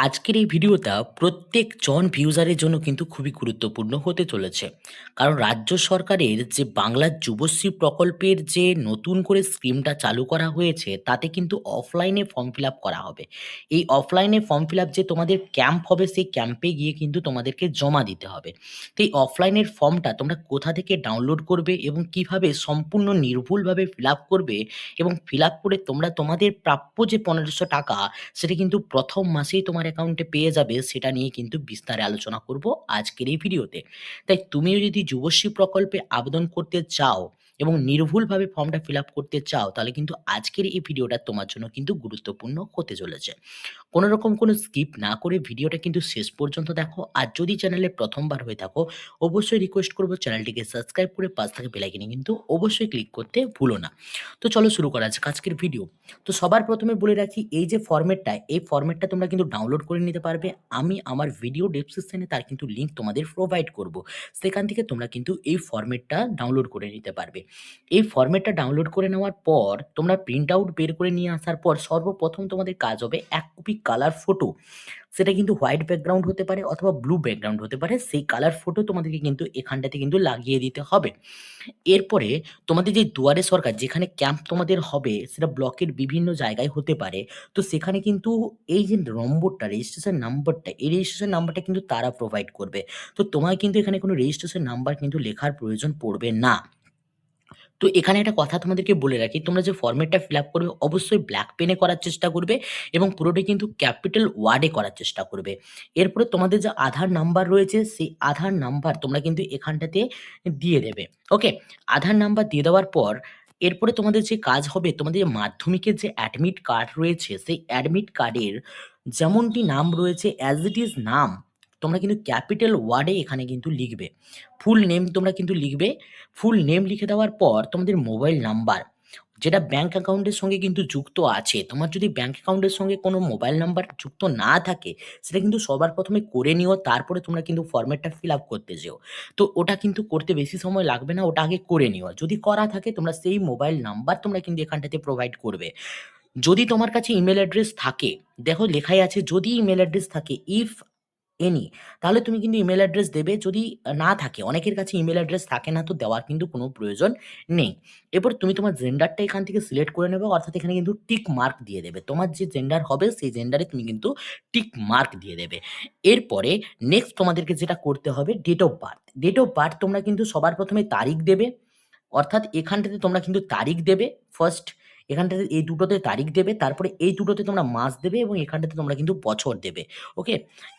আজকের এই ভিডিওটা প্রত্যেক জন ভিউজারের জন্য কিন্তু খুবই গুরুত্বপূর্ণ হতে চলেছে। কারণ রাজ্য সরকারের যে বাংলার যুবশ্রী প্রকল্পের যে নতুন করে স্কিমটা চালু করা হয়েছে, তাতে কিন্তু অফলাইনে ফর্ম ফিল আপ করা হবে। এই অফলাইনে ফর্ম ফিল আপ যে তোমাদের ক্যাম্প হবে, সেই ক্যাম্পে গিয়ে কিন্তু তোমাদেরকে জমা দিতে হবে। তো এই অফলাইনের ফর্মটা তোমরা কোথা থেকে ডাউনলোড করবে এবং কিভাবে সম্পূর্ণ নির্ভুলভাবে ফিল আপ করবে এবং ফিল আপ করে তোমরা তোমাদের প্রাপ্য যে ১৫০০ টাকা সেটা কিন্তু ১ম মাসেই তোমার অ্যাকাউন্টে পেয়ে যাবে, সেটা নিয়ে কিন্তু বিস্তারে আলোচনা করব আজকের এই ভিডিওতে। তাই তুমিও যদি যুবশ্রী প্রকল্পে আবেদন করতে চাও এবং নির্ভুলভাবে ফর্মটা ফিল আপ করতে চাও, তাহলে কিন্তু আজকের এই ভিডিওটা তোমার জন্য কিন্তু গুরুত্বপূর্ণ হতে চলেছে। কোনো রকম কোনো স্কিপ না করে ভিডিওটা কিন্তু শেষ পর্যন্ত দেখো। আর যদি চ্যানেলে প্রথমবার হয়ে থাকো, অবশ্যই রিকোয়েস্ট করব চ্যানেলটিকে সাবস্ক্রাইব করে পাশ থাকা বেল আইকনে কিন্তু অবশ্যই ক্লিক করতে ভুলো না। তো চলো শুরু করা যাক আজকের ভিডিও। তো সবার প্রথমে বলে রাখি, এই যে ফরম্যাটটা, এই ফরম্যাটটা তোমরা কিন্তু ডাউনলোড করে নিতে পারবে। আমি আমার ভিডিও ডেসক্রিপশনে তার কিন্তু লিঙ্ক তোমাদের প্রোভাইড করব। সেখান থেকে তোমরা কিন্তু এই ফরম্যাটটা ডাউনলোড করে নিতে পারবে। এই ফরম্যাটটা ডাউনলোড করে নেওয়ার পর তোমরা প্রিন্ট আউট বের করে নিয়ে আসার পর সর্বপ্রথম তোমাদের কাজ হবে ১ কপি কালার ফটো। সেটা কিন্তু হোয়াইট ব্যাকগ্রাউন্ড হতে পারে অথবা ব্লু ব্যাকগ্রাউন্ড হতে পারে। সেই কালার ফটো তোমাদেরকে কিন্তু এখানটাতে কিন্তু লাগিয়ে দিতে হবে। এরপরে তোমাদের যে দুয়ারে সরকার যেখানে ক্যাম্প তোমাদের হবে, সেটা ব্লকের বিভিন্ন জায়গায় হতে পারে। তো সেখানে কিন্তু এই যে নম্বরটা, রেজিস্ট্রেশন নাম্বারটা, এই রেজিস্ট্রেশন নাম্বারটা কিন্তু তারা প্রোভাইড করবে। তো তোমায় কিন্তু এখানে কোনো রেজিস্ট্রেশন নাম্বার কিন্তু লেখার প্রয়োজন পড়বে না। তো এখানে একটা কথা তোমাদেরকে বলে রাখি, তোমরা যে ফরম্যাটটা ফিল আপ করবে অবশ্যই ব্ল্যাক পেনে করার চেষ্টা করবে এবং পুরোটাই কিন্তু ক্যাপিটাল ওয়ার্ডে করার চেষ্টা করবে। এরপরে তোমাদের যে আধার নাম্বার রয়েছে, সেই আধার নাম্বার তোমরা কিন্তু এখানটাতে দিয়ে দেবে। ওকে? আধার নাম্বার দিয়ে দেওয়ার পর এরপরে তোমাদের যে কাজ হবে, তোমাদের যে মাধ্যমিকের যে অ্যাডমিট কার্ড রয়েছে, সেই অ্যাডমিট কার্ডের যেমনটি নাম রয়েছে অ্যাজ ইট ইজ নাম, তোমরা কিন্তু ক্যাপিটাল ওয়ার্ডে এখানে কিন্তু লিখবে। ফুল নেম তোমরা কিন্তু লিখবে। ফুল নেম লিখে দেওয়ার পর তোমাদের মোবাইল নাম্বার যেটা ব্যাংক অ্যাকাউন্টের সঙ্গে কিন্তু যুক্ত আছে। তোমার যদি ব্যাংক অ্যাকাউন্টের সঙ্গে কোনো মোবাইল নাম্বার যুক্ত না থাকে, সেটা কিন্তু সবার প্রথমে করে নিও, তারপরে তোমরা কিন্তু ফরম্যাটটা ফিল আপ করতে যেও। তো ওটা কিন্তু করতে বেশি সময় লাগবে না, ওটা আগে করে নিও। যদি করা থাকে তোমরা সেই মোবাইল নাম্বার তোমরা কিন্তু এখানটাতে প্রোভাইড করবে। যদি তোমার কাছে ইমেল অ্যাড্রেস থাকে, দেখো লেখাই আছে যদি ইমেল অ্যাড্রেস থাকে ইফ এনি, তাহলে তুমি কিন্তু ইমেল অ্যাড্রেস দেবে। যদি না থাকে, অনেকের কাছে ইমেল অ্যাড্রেস থাকে না, তো দেওয়ার কিন্তু কোনো প্রয়োজন নেই। এরপর তুমি তোমার জেন্ডারটা এখান থেকে সিলেক্ট করে নেবে, অর্থাৎ এখানে কিন্তু টিক মার্ক দিয়ে দেবে। তোমার যে জেন্ডার হবে সেই জেন্ডারে তুমি কিন্তু টিক মার্ক দিয়ে দেবে। এরপরে নেক্সট তোমাদেরকে যেটা করতে হবে, date of birth. Date of birth তোমরা কিন্তু সবার প্রথমে তারিখ দেবে, অর্থাৎ এখানটাতে তোমরা কিন্তু তারিখ দেবে ফার্স্ট, এখানটাতে এই দুটোতে তারিখ দেবে, তারপরে এই দুটোতে তোমরা মাস দেবে এবং এখানটাতে তোমরা কিন্তু বছর দেবে। ওকে?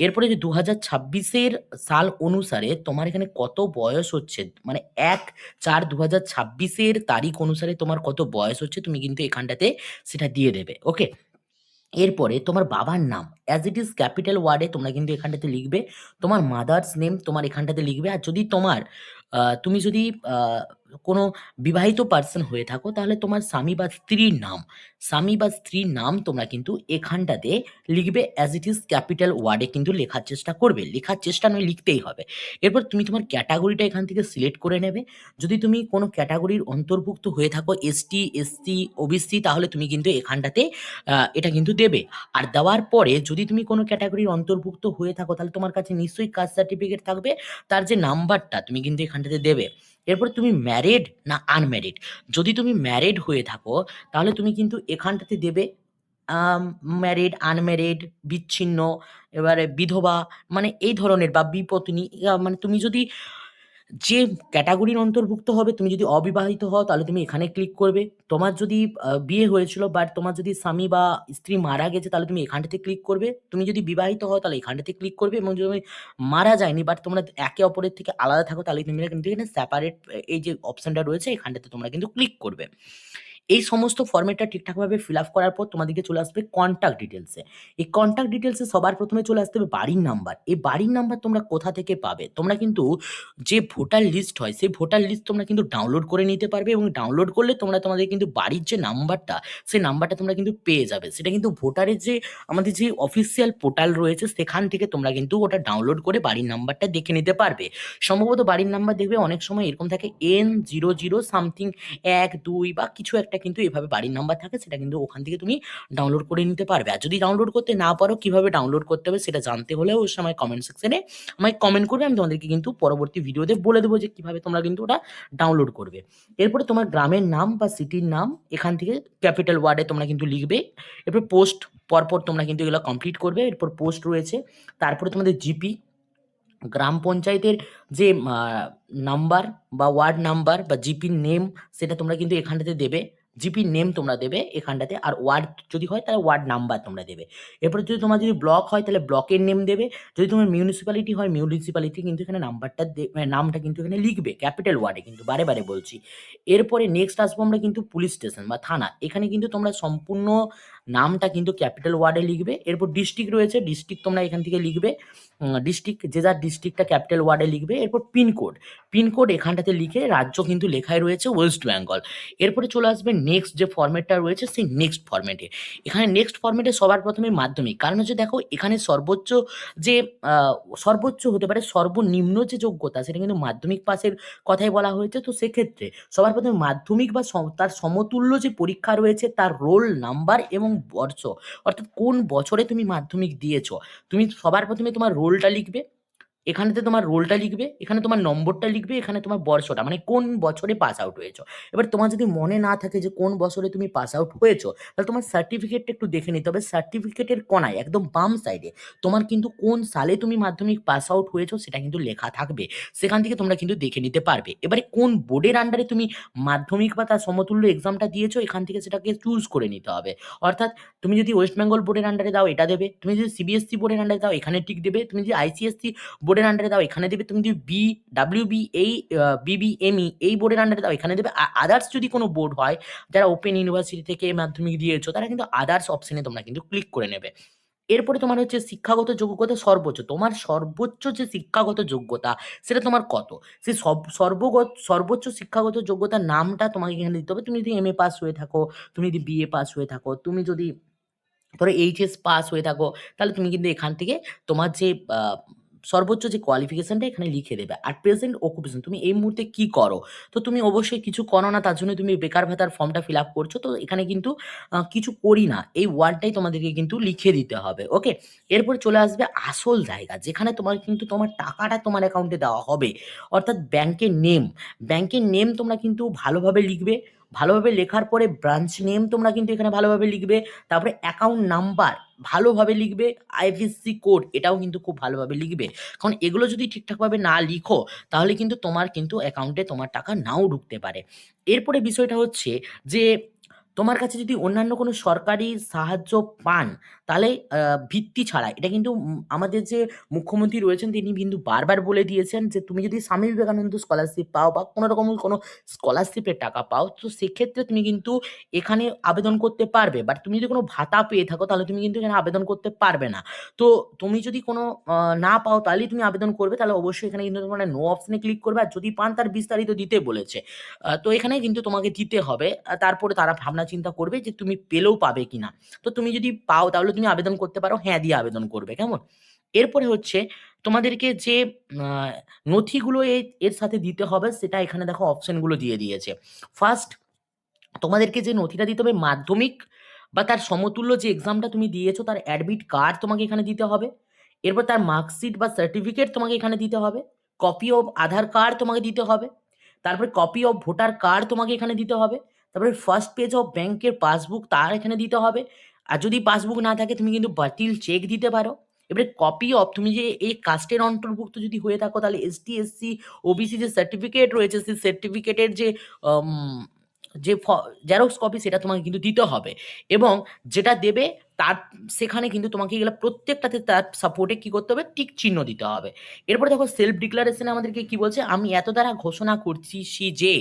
এরপরে যে ২০২৬ এর সাল অনুসারে তোমার এখানে কত বয়স হচ্ছে, মানে ১/৪/২০২৬ এর তারিখ অনুসারে তোমার কত বয়স হচ্ছে, তুমি কিন্তু এখানটাতে সেটা দিয়ে দেবে। ওকে? এরপরে তোমার বাবার নাম অ্যাজ ইট ইজ ক্যাপিটাল ওয়ার্ডে তোমরা কিন্তু এখানটাতে লিখবে। তোমার মাদার্স নেম তোমার এখানটাতে লিখবে। আর যদি তোমার তুমি যদি আ কোনো বিবাহিত পারসন হয়ে থাকো, তাহলে তোমার স্বামী বা স্ত্রীর নাম, স্বামী বা স্ত্রীর নাম তোমরা কিন্তু এখানটাতে লিখবে অ্যাজ ইট ইজ ক্যাপিটাল ওয়ার্ডে কিন্তু লেখার চেষ্টা করবে। লেখার চেষ্টা নয়, লিখতেই হবে। এরপর তুমি তোমার ক্যাটেগরিটা এখান থেকে সিলেক্ট করে নেবে। যদি তুমি কোনো ক্যাটেগরির অন্তর্ভুক্ত হয়ে থাকো এসটি, এসসি, ওবিসি, তাহলে তুমি কিন্তু এখানটাতে এটা কিন্তু দেবে। আর দেওয়ার পরে যদি তুমি কোনো ক্যাটেগরির অন্তর্ভুক্ত হয়ে থাকো, তাহলে তোমার কাছে নিশ্চয়ই কাস্ট সার্টিফিকেট থাকবে। তার যে নাম্বারটা তুমি কিন্তু এখানটাতে দেবে। এরপর তুমি ম্যারিড না আনম্যারিড। যদি তুমি ম্যারিড হয়ে থাকো, তাহলে তুমি কিন্তু এখানটাতে দেবে আম ম্যারিড, আনম্যারিড, বিচ্ছিন্ন, এবারে বিধবা, মানে এই ধরনের বা বিপত্নী, মানে তুমি যদি যে ক্যাটেগরির অন্তর্ভুক্ত হবে, তুমি যদি অবিবাহিত হও তাহলে তুমি এখানে ক্লিক করবে। তোমার যদি বিয়ে হয়েছিল বাট তোমার যদি স্বামী বা স্ত্রী মারা গেছে, তাহলে তুমি এখানটাতে ক্লিক করবে। তুমি যদি বিবাহিত হও তাহলে এখানটাতে ক্লিক করবে, এবং যদি মারা যায়নি বাট তোমরা একে অপরের থেকে আলাদা থাকো, তাহলে তুমি কিন্তু এখানে সেপারেট এই যে অপশনটা রয়েছে এখানটাতে তোমরা কিন্তু ক্লিক করবে। এই সমস্ত ফরম্যাটটা ঠিকঠাকভাবে ফিল আপ করার পর তোমাদেরকে চলে আসবে কন্টাক্ট ডিটেইলসে। এই কন্টাক্ট ডিটেইলসে সবার প্রথমে চলে আসতে হবে বাড়ির নাম্বার। এই বাড়ির নাম্বার তোমরা কোথা থেকে পাবে? তোমরা কিন্তু যে ভোটার লিস্ট হয়, সেই ভোটার লিস্ট তোমরা কিন্তু ডাউনলোড করে নিতে পারবে, এবং ডাউনলোড করলে তোমরা তোমাদের কিন্তু বাড়ির যে নাম্বারটা, সেই নাম্বারটা তোমরা কিন্তু পেয়ে যাবে। সেটা কিন্তু ভোটারের যে আমাদের যে অফিসিয়াল পোর্টাল রয়েছে, সেখান থেকে তোমরা কিন্তু ওটা ডাউনলোড করে বাড়ির নাম্বারটা দেখে নিতে পারবে। সম্ভবত বাড়ির নাম্বার দেখবে অনেক সময় এরকম থাকে N00 সামথিং ১, ২ বা কিছু একটা একটা কিন্তু এভাবে বাড়ির নাম্বার থাকে, সেটা কিন্তু ওখান থেকে তুমি ডাউনলোড করে নিতে পারবে। আর যদি ডাউনলোড করতে না পারো, কিভাবে ডাউনলোড করতে হবে সেটা জানতে হলে অবশ্যই আমায় কমেন্ট সেকশনে আমায় কমেন্ট করবে। আমি তোমাদেরকে কিন্তু পরবর্তী ভিডিওতে বলে দেবো যে কিভাবে তোমরা কিন্তু ওটা ডাউনলোড করবে। এরপরে তোমার গ্রামের নাম বা সিটির নাম এখান থেকে ক্যাপিটাল ওয়ার্ডে তোমরা কিন্তু লিখবে। এরপর পোস্ট পরপর তোমরা কিন্তু এগুলো কমপ্লিট করবে। এরপর পোস্ট রয়েছে, তারপরে তোমাদের জিপি, গ্রাম পঞ্চায়েতের যে নাম্বার বা ওয়ার্ড নাম্বার বা জিপির নেম, সেটা তোমরা কিন্তু এখানটাতে দেবে। জিপির নেম তোমরা দেবে এখানটাতে, আর ওয়ার্ড যদি হয় তাহলে ওয়ার্ড নাম্বার তোমরা দেবে। এরপরে যদি তোমার যদি ব্লক হয় তাহলে ব্লকের নেম দেবে। যদি তোমার মিউনিসিপ্যালিটি হয় মিউনিসিপ্যালিটি কিন্তু এখানে নাম্বারটা নামটা কিন্তু এখানে লিখবে ক্যাপিটাল ওয়ার্ডে, কিন্তু বারে বারে বলছি। এরপরে নেক্সট আসবো আমরা কিন্তু পুলিশ স্টেশন বা থানা। এখানে কিন্তু তোমরা সম্পূর্ণ নামটা কিন্তু ক্যাপিটাল ওয়ার্ডে লিখবে। এরপর ডিস্ট্রিক্ট রয়েছে, ডিস্ট্রিক্ট তোমরা এখান থেকে লিখবে। ডিস্ট্রিক্ট যে যার ডিস্ট্রিক্টটা ক্যাপিটাল ওয়ার্ডে লিখবে। এরপর পিনকোড, পিনকোড এখানটাতে লিখে, রাজ্য কিন্তু লেখাই রয়েছে ওয়েস্ট বেঙ্গল। এরপরে চলে আসবে নেক্সট যে ফরম্যাটটা রয়েছে সেই নেক্সট ফরম্যাটে। এখানে নেক্সট ফরম্যাটে সবার প্রথমে মাধ্যমিক, কারণ হচ্ছে দেখো এখানে সর্বোচ্চ যে সর্বোচ্চ হতে পারে সর্বনিম্ন যে যোগ্যতা সেটা কিন্তু মাধ্যমিক পাসের কথাই বলা হয়েছে। তো সেক্ষেত্রে সবার প্রথমে মাধ্যমিক বা তার সমতুল্য যে পরীক্ষা রয়েছে তার রোল নাম্বার এবং বর্ষ, অর্থাৎ কোন বছরে তুমি মাধ্যমিক দিয়েছো, তুমি সবার প্রথমে তোমার রোলটা লিখবে। এখানেতে তোমার রোলটা লিখবে, এখানে তোমার নম্বরটা লিখবে, এখানে তোমার বর্ষটা, মানে কোন বছরে পাস আউট হয়েছো। এবার তোমার যদি মনে না থাকে যে কোন বছরে তুমি পাস আউট হয়েছো, তাহলে তোমার সার্টিফিকেটটা একটু দেখে নিতে হবে। সার্টিফিকেটের কোনায় একদম বাম সাইডে তোমার কিন্তু কোন সালে তুমি মাধ্যমিক পাস আউট হয়েছো সেটা কিন্তু লেখা থাকবে। সেখান থেকে তোমরা কিন্তু দেখে নিতে পারবে। এবারে কোন বোর্ডের আন্ডারে তুমি মাধ্যমিক বা তার সমতুল্য এক্সামটা দিয়েছো, এখান থেকে সেটাকে চুজ করে নিতে হবে। অর্থাৎ তুমি যদি ওয়েস্ট বেঙ্গল বোর্ডের আন্ডারে দাও এটা দেবে, তুমি যদি সিবিএসসি বোর্ডের আন্ডারে দাও এখানে টিক দেবে, তুমি যদি আইসিএসসি বোর্ডের আন্ডারে দাও এখানে দেবে, তুমি যদি ডাব্লিউবি এই বিবিএমই এই বোর্ডের আন্ডারে দাও এখানে দেবে। আদার্স যদি কোনো বোর্ড হয় যারা ওপেন ইউনিভার্সিটি থেকে মাধ্যমিক দিয়েছো, তারা কিন্তু আদার্স অপশনে তোমরা কিন্তু ক্লিক করে নেবে। এরপরে তোমার হচ্ছে শিক্ষাগত যোগ্যতা সর্বোচ্চ, তোমার সর্বোচ্চ যে শিক্ষাগত যোগ্যতা সেটা তোমার কত, সেই সর্বোচ্চ শিক্ষাগত যোগ্যতার নামটা তোমাকে এখানে দিতে হবে। তুমি যদি এমএ পাস হয়ে থাকো, তুমি যদি বিএ পাস হয়ে থাকো, তুমি যদি ধরো এইচএস পাস হয়ে থাকো, তাহলে তুমি কিন্তু এখান থেকে তোমার যে সর্বোচ্চ যে কোয়ালিফিকেশনটা এখানে লিখে দেবে। আর প্রেজেন্ট অকুপেশন, তুমি এই মুহূর্তে কি করো, তো তুমি অবশ্যই কিছু করো না, তার জন্য তুমি বেকার ভাতার ফর্মটা ফিল আপ করছো। তো এখানে কিন্তু কিছু করি না এই ওয়ার্ডটাই তোমাদেরকে কিন্তু লিখে দিতে হবে। ওকে, এরপরে চলে আসবে আসল জায়গা যেখানে তোমার কিন্তু তোমার টাকাটা তোমার অ্যাকাউন্টে দেওয়া হবে, অর্থাৎ ব্যাংকের নেম। ব্যাংকের নেম তোমরা কিন্তু ভালোভাবে লিখবে। ভালোভাবে লেখার পরে ব্রাঞ্চ নেম তোমরা কিন্তু এখানে ভালোভাবে লিখবে। তারপরে অ্যাকাউন্ট নাম্বার ভালোভাবে লিখবে। আইএফএসসি কোড এটাও কিন্তু খুব ভালোভাবে লিখবে, কারণ এগুলো যদি ঠিকঠাকভাবে না লিখো তাহলে কিন্তু তোমার কিন্তু অ্যাকাউন্টে তোমার টাকা নাও ঢুকতে পারে। এরপরে বিষয়টা হচ্ছে যে তোমার কাছে যদি অন্যান্য কোনো সরকারি সাহায্য পান, তাহলে ভিত্তি ছাড়া এটা কিন্তু আমাদের যে মুখ্যমন্ত্রী রয়েছেন তিনি কিন্তু বারবার বলে দিয়েছেন যে তুমি যদি স্বামী বিবেকানন্দ স্কলারশিপ পাও বা কোনো রকম কোনো স্কলারশিপের টাকা পাও, তো সেক্ষেত্রে তুমি কিন্তু এখানে আবেদন করতে পারবে। বাট তুমি যদি কোনো ভাতা পেয়ে থাকো তাহলে তুমি কিন্তু এখানে আবেদন করতে পারবে না। তো তুমি যদি কোনো না পাও তাহলেই তুমি আবেদন করবে, তাহলে অবশ্যই এখানে কিন্তু তোমরা নো অপশনে ক্লিক করবে। আর যদি পান তার বিস্তারিত দিতে বলেছে। তো এখানে কিন্তু তোমাকে দিতে হবে। তারপরে তারা ভাবনা চিন্তা করবে যে তুমি পেলেও পাবে কিনা। তো তুমি যদি পাও তাহলে তুমি আবেদন করতে পারো, হ্যাঁ দিয়ে আবেদন করবে, কেমন? এরপরে হচ্ছে তোমাদেরকে যে আ নথিগুলো এর সাথে দিতে হবে সেটা এখানে দেখো অপশনগুলো দিয়ে দিয়েছে। ফার্স্ট তোমাদেরকে যে নথিটা দিতে হবে মাধ্যমিক বা তার সমতুল্য যে এক্সামটা তুমি দিয়েছো তার অ্যাডমিট কার্ড তোমাকে এখানে দিতে হবে। এরপর তার মার্কশিট বা সার্টিফিকেট তোমাকে এখানে দিতে হবে। কপি অফ আধার কার্ড তোমাকে দিতে হবে। তারপরে কপি অফ ভোটার কার্ড তোমাকে এখানে দিতে হবে। তারপরে ফার্স্ট পেজ অফ ব্যাংকের পাসবুক তার এখানে দিতে হবে। আর যদি পাসবুক না থাকে তুমি কিন্তু বাতিল চেক দিতে পারো। এবারে কপি অফ তুমি যে এই কাস্টের অন্তর্ভুক্ত যদি হয়ে থাকো তাহলে এসটি, এসসি, ওবিসি যে সার্টিফিকেট রয়েছে সেই সার্টিফিকেটের যে আম যে জেরক্স কপি সেটা তোমাকে কিন্তু দিতে হবে। এবং যেটা দেবে তার সেখানে কিন্তু তোমাকে এগুলা প্রত্যেকটাতে তার সাপোর্টে কি করতে হবে? টিক চিহ্ন দিতে হবে। এরপরে দেখো সেলফ ডিক্লারেশন এ আমাদেরকে কি বলছে? আমি এত দ্বারা ঘোষণা করছি যে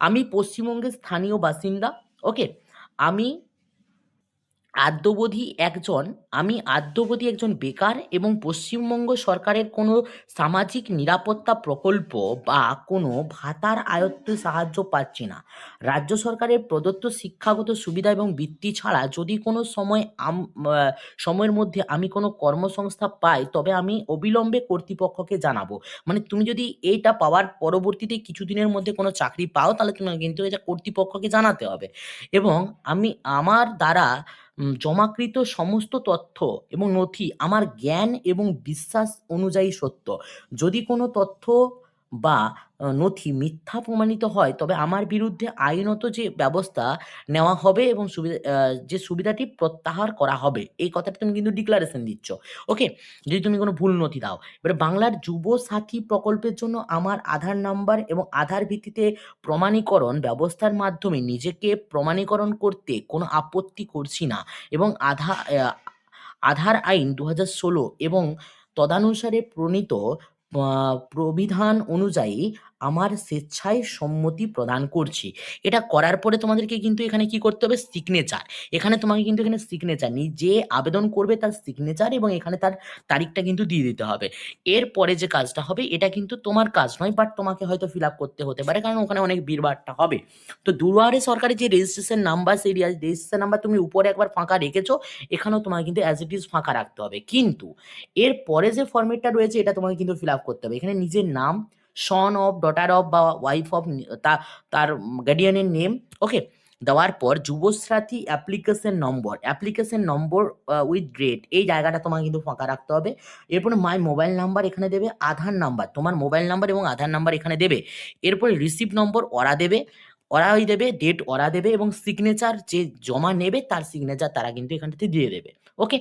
আমি পশ্চিমবঙ্গের স্থানীয় বাসিন্দা। ওকে? আমি আদ্যবধি একজন আমি আদ্যবধি একজন বেকার এবং পশ্চিমবঙ্গ সরকারের কোনো সামাজিক নিরাপত্তা প্রকল্প বা কোনো ভাতার আয়ত্তে সাহায্য পাচ্ছি না। রাজ্য সরকারের প্রদত্ত শিক্ষাগত সুবিধা এবং বৃত্তি ছাড়া যদি কোনো সময়ের মধ্যে আমি কোনো কর্মসংস্থা পাই, তবে আমি অবিলম্বে কর্তৃপক্ষকে জানাবো। মানে তুমি যদি এইটা পাওয়ার পরবর্তীতে কিছুদিনের মধ্যে কোনো চাকরি পাও, তাহলে তোমাকে কিন্তু এটা কর্তৃপক্ষকে জানাতে হবে। এবং আমি আমার দ্বারা জমাকৃত সমস্ত তথ্য এবং নথি আমার জ্ঞান এবং বিশ্বাস অনুযায়ী সত্য। যদি কোনো তথ্য বা নথি মিথ্যা প্রমাণিত হয়, তবে আমার বিরুদ্ধে আইনত যে ব্যবস্থা নেওয়া হবে এবং যে সুবিধাটি প্রত্যাহার করা হবে। এই কথাটা তুমি কিন্তু ডিক্লারেশন দিচ্ছ। ওকে? যদি তুমি কোনো ভুল নথি দাও। এবারে বাংলার যুব সাথী প্রকল্পের জন্য আমার আধার নাম্বার এবং আধার ভিত্তিতে প্রমাণীকরণ ব্যবস্থার মাধ্যমে নিজেকে প্রমাণীকরণ করতে কোনো আপত্তি করছি না। এবং আধার আইন ২০১৬ এবং তদানুসারে প্রণীত প্রবিধান অনুযায়ী আমার স্বেচ্ছায় সম্মতি প্রদান করছি। এটা করার পরে তোমাদেরকে কিন্তু এখানে কি করতে হবে? সিগনেচার। এখানে তোমাকে কিন্তু এখানে সিগনেচার যে আবেদন করবে তার সিগনেচার এবং এখানে তার তারিখটা কিন্তু দিয়ে দিতে হবে। এরপরে যে কাজটা হবে এটা কিন্তু তোমার কাজ নয়, বাট তোমাকে হয়তো ফিল আপ করতে হতে পারে, কারণ ওখানে অনেক ভিড়ভাট্টা হবে। তো দুয়ারে সরকারি যে রেজিস্ট্রেশন নাম্বার, সেই রেজিস্ট্রেশন নাম্বার তুমি উপরে একবার ফাঁকা রেখেছো, এখানেও তোমাকে কিন্তু অ্যাজ ইট ইজ ফাঁকা রাখতে হবে। কিন্তু এরপরে যে ফরম্যাটটা রয়েছে এটা তোমাকে কিন্তু ফিল আপ করতে হবে। এখানে নিজের নাম, সন অফ, ডটার অফ বা ওয়াইফ অফ, তার গার্ডিয়ানের নেম, ওকে? দেওয়ার পর Yuvasathi application number with date, এই জায়গাটা তোমাকে কিন্তু ফাঁকা রাখতে হবে। এরপরে মাই মোবাইল নাম্বার এখানে দেবে, আধার নাম্বার, তোমার মোবাইল নাম্বার এবং আধার নাম্বার এখানে দেবে। এরপরে রিসিভ নম্বর ওরাই দেবে, ডেট ওরা দেবে এবং সিগনেচার যে জমা নেবে তার সিগনেচার তারা কিন্তু এখানটাতে দিয়ে দেবে। ওকে?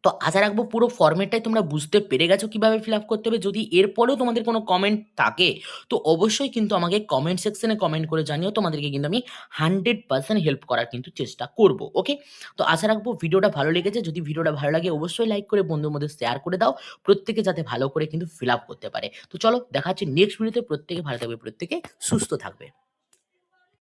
তো আশা রাখবো পুরো ফরম্যাটটাই তোমরা বুঝতে পেরে গেছো কিভাবে ফিল আপ করতে হবে। যদি এরপরেও তোমাদের কোনো কমেন্ট থাকে, তো অবশ্যই কিন্তু আমাকে কমেন্ট সেকশনে কমেন্ট করে জানিও। তোমাদেরকে কিন্তু আমি 100% হেল্প করার কিন্তু চেষ্টা করব। ওকে? তো আশা রাখবো ভিডিওটা ভালো লেগেছে। যদি ভিডিওটা ভালো লাগে অবশ্যই লাইক করে বন্ধুর মধ্যে শেয়ার করে দাও। প্রত্যেকে যাতে ভালো করে কিন্তু ফিল আপ করতে পারে। তো চলো দেখা হচ্ছে নেক্সট ভিডিওতে। প্রত্যেকে ভালো থাকবে, প্রত্যেকে সুস্থ থাকবে।